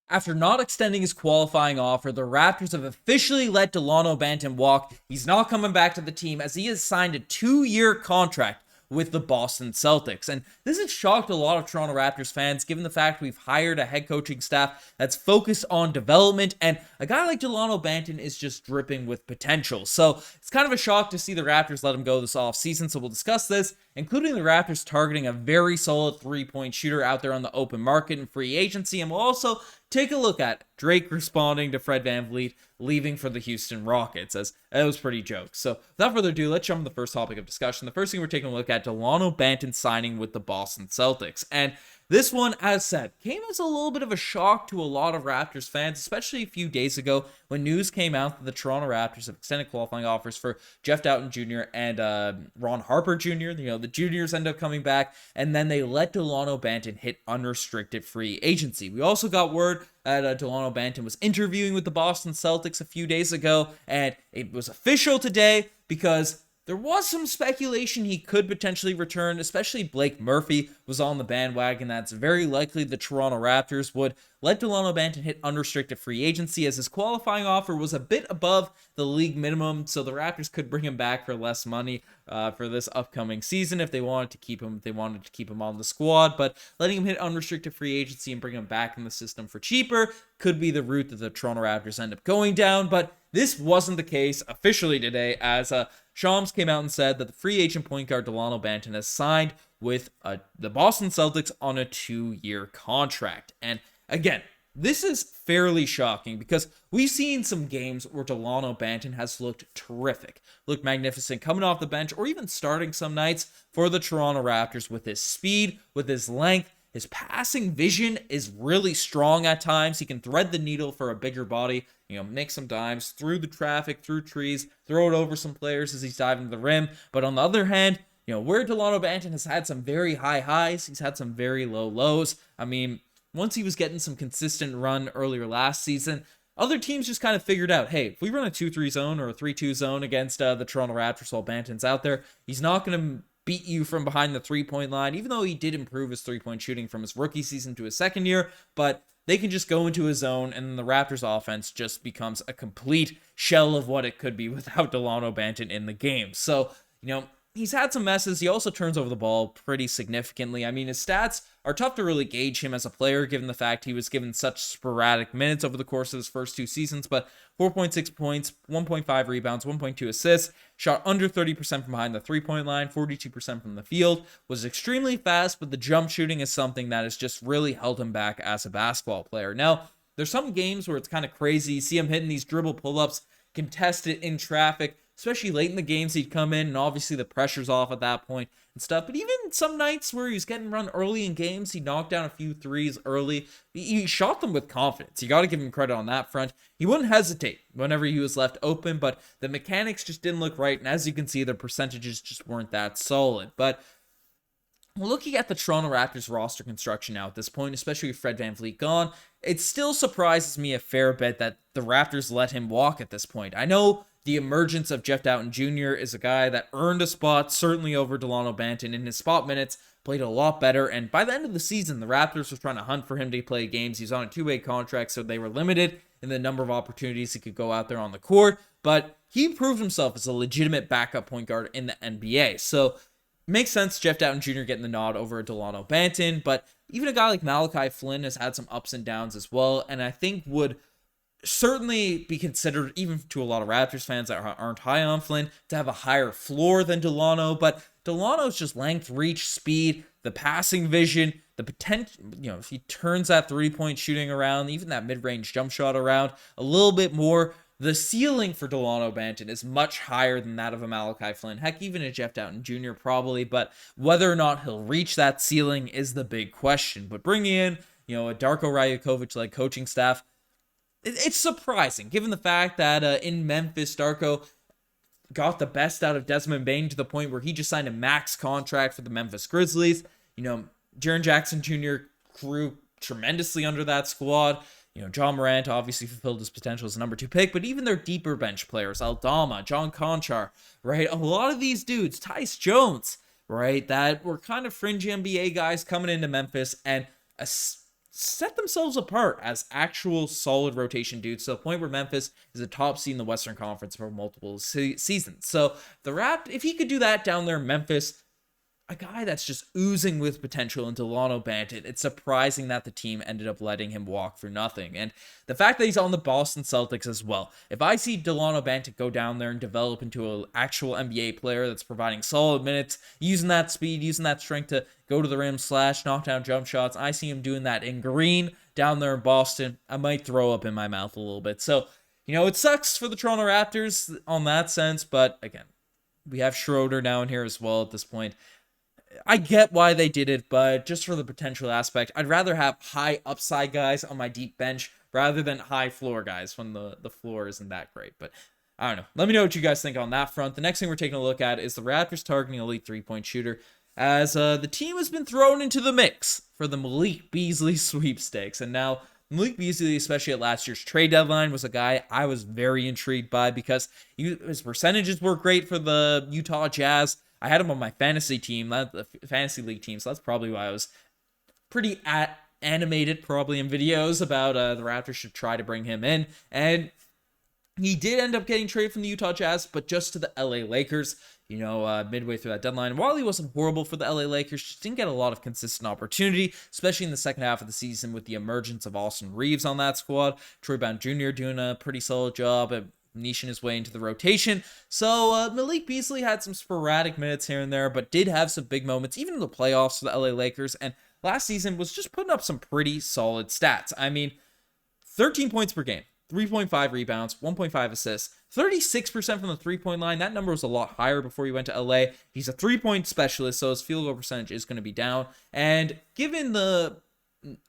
After not extending his qualifying offer, the Raptors have officially let Dalano Banton walk. He's not coming back to the team as he has signed a 2-year contract with the Boston Celtics. And this has shocked a lot of Toronto Raptors fans, given the fact we've hired a head coaching staff that's focused on development, and a guy like Dalano Banton is just dripping with potential. So it's kind of a shock to see the Raptors let him go this offseason, so we'll discuss this, including the Raptors targeting a very solid three-point shooter out there on the open market and free agency, and we'll also take a look at Drake responding to Fred VanVleet leaving for the Houston Rockets, as it was pretty jokes. So without further ado, let's jump to the first topic of discussion. The first thing we're taking a look at, Dalano Banton signing with the Boston Celtics. And this one, as said, came as a little bit of a shock to a lot of Raptors fans, especially a few days ago when news came out that the Toronto Raptors have extended qualifying offers for Jeff Doughton Jr. and Ron Harper Jr. The juniors end up coming back, and then they let Dalano Banton hit unrestricted free agency. We also got word that Dalano Banton was interviewing with the Boston Celtics a few days ago, and it was official today because there was some speculation he could potentially return, especially Blake Murphy was on the bandwagon. That's very likely the Toronto Raptors would let Dalano Banton hit unrestricted free agency, as his qualifying offer was a bit above the league minimum, so the Raptors could bring him back for less money for this upcoming season if they wanted to keep him. If they wanted to keep him on the squad, but letting him hit unrestricted free agency and bring him back in the system for cheaper could be the route that the Toronto Raptors end up going down. But this wasn't the case officially today, as Shams came out and said that the free agent point guard Dalano Banton has signed with the Boston Celtics on a 2-year contract. And again, this is fairly shocking because we've seen some games where Dalano Banton has looked terrific, looked magnificent coming off the bench or even starting some nights for the Toronto Raptors with his speed, with his length. His passing vision is really strong at times. He can thread the needle for a bigger body, make some dives through the traffic, through trees, throw it over some players as he's diving to the rim. But on the other hand, where Dalano Banton has had some very high highs, he's had some very low lows. I mean, once he was getting some consistent run earlier last season, other teams just kind of figured out, hey, if we run a 2-3 zone or a 3-2 zone against the Toronto Raptors while Banton's out there, he's not going to beat you from behind the three-point line, even though he did improve his three-point shooting from his rookie season to his second year. But they can just go into a zone, and then the Raptors offense just becomes a complete shell of what it could be without Dalano Banton in the game. So, he's had some messes. He also turns over the ball pretty significantly. I mean, his stats are tough to really gauge him as a player, given the fact he was given such sporadic minutes over the course of his first 2 seasons, but 4.6 points, 1.5 rebounds, 1.2 assists, shot under 30% from behind the three-point line, 42% from the field, was extremely fast, but the jump shooting is something that has just really held him back as a basketball player. Now, there's some games where it's kind of crazy. You see him hitting these dribble pull-ups, contested in traffic, especially late in the games he'd come in, and obviously the pressure's off at that point and stuff. But even some nights where he's getting run early in games, he knocked down a few threes early. He shot them with confidence. You got to give him credit on that front. He wouldn't hesitate whenever he was left open, but the mechanics just didn't look right. And as you can see, the percentages just weren't that solid. But looking at the Toronto Raptors roster construction now at this point, especially with Fred VanVleet gone, it still surprises me a fair bit that the Raptors let him walk at this point. I know the emergence of Jeff Doughton Jr. is a guy that earned a spot, certainly over Dalano Banton. In his spot minutes, played a lot better, and by the end of the season, the Raptors were trying to hunt for him to play games. He's on a 2-way contract, so they were limited in the number of opportunities he could go out there on the court, but he proved himself as a legitimate backup point guard in the NBA. So makes sense Jeff Doughton Jr. getting the nod over Dalano Banton, but even a guy like Malachi Flynn has had some ups and downs as well, and I think would certainly be considered, even to a lot of Raptors fans that aren't high on Flynn, to have a higher floor than Dalano. But Delano's just length, reach, speed, the passing vision, the potential, if he turns that three-point shooting around, even that mid-range jump shot around a little bit more, the ceiling for Dalano Banton is much higher than that of a Malachi Flynn. Heck, even a Jeff Doughton Jr. probably, but whether or not he'll reach that ceiling is the big question. But bringing in, a Darko Rajakovic-led coaching staff, it's surprising, given the fact that in Memphis, Darko got the best out of Desmond Bane to the point where he just signed a max contract for the Memphis Grizzlies. Jaren Jackson Jr. grew tremendously under that squad. John Morant obviously fulfilled his potential as a number 2 pick, but even their deeper bench players, Aldama, John Conchar, right? A lot of these dudes, Tyce Jones, right, that were kind of fringe NBA guys coming into Memphis, and set themselves apart as actual solid rotation dudes to the point where Memphis is a top seed in the Western Conference for multiple seasons. So the Raptors, if he could do that down there in Memphis, a guy that's just oozing with potential in Dalano Banton, it's surprising that the team ended up letting him walk for nothing. And the fact that he's on the Boston Celtics as well. If I see Dalano Banton go down there and develop into an actual NBA player that's providing solid minutes, using that speed, using that strength to go to the rim, slash, knock down jump shots, I see him doing that in green down there in Boston, I might throw up in my mouth a little bit. So, it sucks for the Toronto Raptors on that sense, but again, we have Schroeder now in here as well at this point. I get why they did it, but just for the potential aspect, I'd rather have high upside guys on my deep bench rather than high floor guys when the floor isn't that great. But I don't know. Let me know what you guys think on that front. The next thing we're taking a look at is the Raptors targeting elite three-point shooter, as the team has been thrown into the mix for the Malik Beasley sweepstakes. And now Malik Beasley, especially at last year's trade deadline, was a guy I was very intrigued by because his percentages were great for the Utah Jazz. I had him on my fantasy team, the fantasy league team, so that's probably why I was pretty animated, probably in videos about the Raptors should try to bring him in. And he did end up getting traded from the Utah Jazz, but just to the LA Lakers, midway through that deadline. And while he wasn't horrible for the LA Lakers, just didn't get a lot of consistent opportunity, especially in the second half of the season with the emergence of Austin Reeves on that squad. Troy Brown Jr. doing a pretty solid job at niching his way into the rotation. So Malik Beasley had some sporadic minutes here and there, but did have some big moments, even in the playoffs for the LA Lakers. And last season was just putting up some pretty solid stats. I mean, 13 points per game, 3.5 rebounds, 1.5 assists, 36% from the three-point line. That number was a lot higher before he went to LA. He's a three-point specialist, so his field goal percentage is going to be down. And given the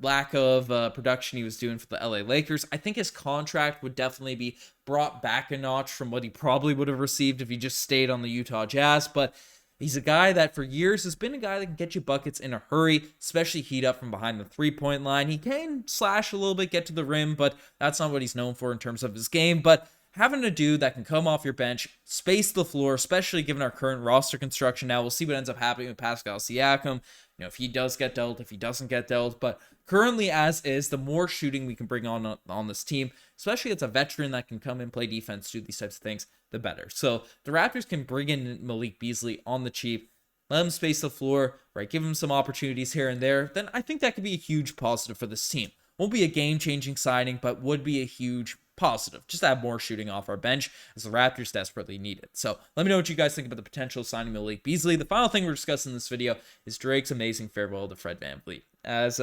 lack of production he was doing for the LA Lakers, I think his contract would definitely be brought back a notch from what he probably would have received if he just stayed on the Utah Jazz. But he's a guy that for years has been a guy that can get you buckets in a hurry, especially heat up from behind the three-point line. He can slash a little bit, get to the rim, but that's not what he's known for in terms of his game. But having a dude that can come off your bench, space the floor, especially given our current roster construction now, we'll see what ends up happening with Pascal Siakam. If he does get dealt, if he doesn't get dealt. But currently as is, the more shooting we can bring on this team, especially as a veteran that can come and play defense, do these types of things, the better. So the Raptors can bring in Malik Beasley on the cheap, let him space the floor, right? Give him some opportunities here and there. Then I think that could be a huge positive for this team. Won't be a game-changing signing, but would be a huge positive. Just have more shooting off our bench as the Raptors desperately need it. So let me know what you guys think about the potential of signing Malik Beasley. The final thing we're discussing in this video is Drake's amazing farewell to Fred VanVleet. As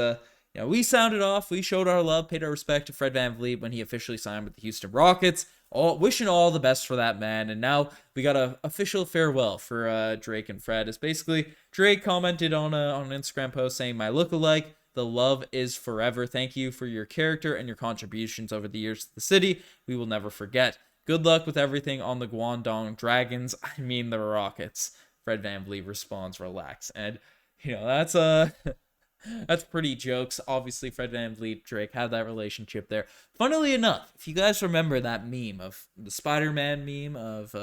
we sounded off, we showed our love, paid our respect to Fred VanVleet when he officially signed with the Houston Rockets. Wishing all the best for that man. And now we got an official farewell for Drake and Fred. It's basically Drake commented on an Instagram post saying, "My look-alike, the love is forever. Thank you for your character and your contributions over the years to the city. We will never forget. Good luck with everything on the Guangdong Dragons. I mean the Rockets." Fred VanVleet responds, "Relax." And that's that's pretty jokes. Obviously, Fred VanVleet, Drake had that relationship there. Funnily enough, if you guys remember that meme of the Spider-Man meme of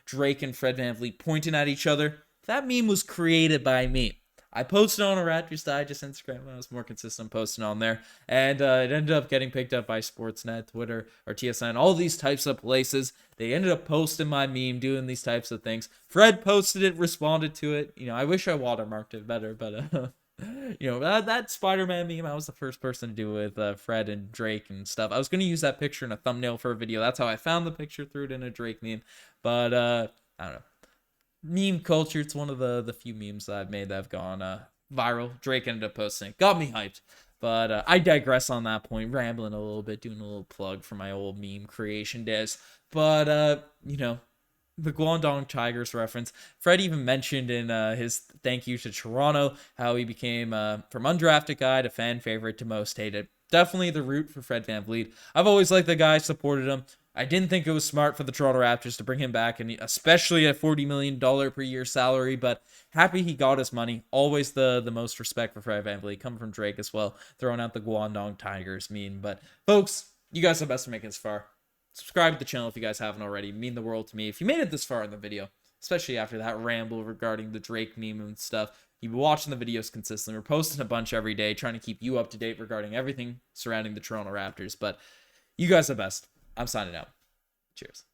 Drake and Fred VanVleet pointing at each other, that meme was created by me. I posted on a Raptors Digest Instagram when I was more consistent posting on there, and it ended up getting picked up by Sportsnet, Twitter, or TSN, all these types of places. They ended up posting my meme, doing these types of things. Fred posted it, responded to it. I wish I watermarked it better, but that Spider-Man meme, I was the first person to do it with Fred and Drake and stuff. I was going to use that picture in a thumbnail for a video. That's how I found the picture, threw it in a Drake meme, but I don't know. Meme culture, it's one of the few memes that I've made that have gone viral. Drake ended up posting it. Got me hyped. But I digress on that point, rambling a little bit, doing a little plug for my old meme creation days. But, the Guangdong Tigers reference, Fred even mentioned in his thank you to Toronto how he became, from undrafted guy to fan favorite to most hated. Definitely the root for Fred VanVleet. I've always liked the guy, supported him. I didn't think it was smart for the Toronto Raptors to bring him back, and especially a $40 million per year salary, but happy he got his money. Always the most respect for Fred VanVleet, coming from Drake as well, throwing out the Guangdong Tigers meme. But folks, you guys are the best for making this far. Subscribe to the channel if you guys haven't already. It'd mean the world to me. If you made it this far in the video, especially after that ramble regarding the Drake meme and stuff, You've been watching the videos consistently. We're posting a bunch every day, trying to keep you up to date regarding everything surrounding the Toronto Raptors. But you guys are the best. I'm signing out. Cheers.